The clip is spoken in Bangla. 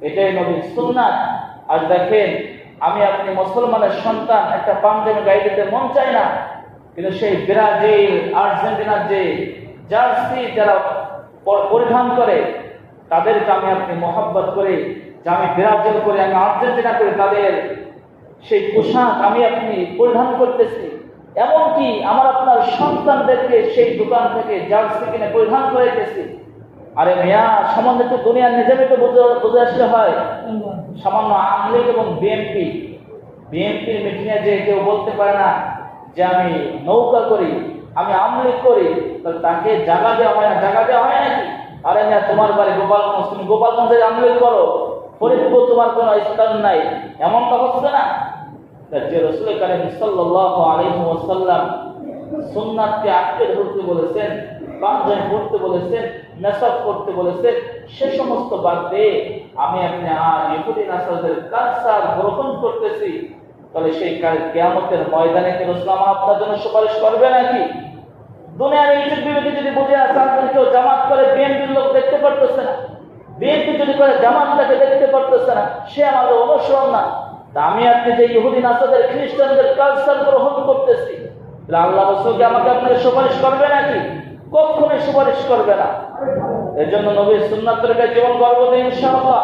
এটাই নবীর সুন্নাত। আর দেখেন, আমি আপনি মুসলমানের সন্তান, একটা পাঞ্জাবি গায়ে দিতে মন চায় না, কিন্তু সেই ব্রাজিল আর্জেন্টিনার যে জার্সি যারা পরিধান করে, তাদেরকে আমি আপনি মহব্বত করি, যে আমি ব্রাজিল করি, আমি আর্জেন্টিনা করি, তাদের সেই পোশাক আমি আপনি পরিধান করতেছি। এমনকি আমার আপনার সন্তানদেরকে সেই দোকান থেকে জার্সি কিনে পরিধান করাইতেছি। আরে মিয়া, সামান্য একটু দুনিয়ার নিজামে তো বুঝে আসলে হয়। সামান্য আওয়ামী লীগ এবং বিএনপির মিটিংয়ে যে কেউ বলতে পারে না যে আমি নৌকা করি, আমি আওয়ামী লীগ করি, তাহলে তাকে জায়গা দেওয়া হয় না? জায়গা দেওয়া হয় নাকি? আরে মিয়া, তোমার বাড়ি গোপালগঞ্জ, তুমি গোপালগঞ্জে আওয়ামী লীগ করো, ফরিদপুর তোমার কোনো স্থান নাই, এমনটা হচ্ছে না? যে রাসূল কারীম সাল্লাল্লাহু আলাইহি ওয়াসাল্লাম সুন্নাতকে আঁকড়ে ধরতে বলেছেন, পাঞ্জাবি পরতে বলেছেন, নেশাব করতে বলেছেন, সে সমস্ত বাদ দিয়ে আমি আপনি ইহুদি নাসারদের কালচার গ্রহণ করতেছি, তাহলে সেই কিয়ামতের ময়দানে কি রাসূল আপনার জন্য সুপারিশ করবে নাকি? দুনিয়ার এই যুগ বিবেকে যদি বুঝে আসে, আপনার কেউ জামাত করে বিএনপির লোক দেখতে পারতেছে না, বিএনপি যদি করে জামাতটাকে দেখতে পারতেছে না, সে আমাদের অনুসরণ না। তা আমি আপনি যে ইহুদি নাসারদের খ্রিস্টানদের কালচার গ্রহণ করতেছি, আল্লাহ রাসূল কি আমাকে আপনাকে সুপারিশ করবে নাকি? কখনোই সুপারিশ করবে না। এর জন্য নবীর সুন্নাতের জীবন গর্ব দিন ইনশাআল্লাহ।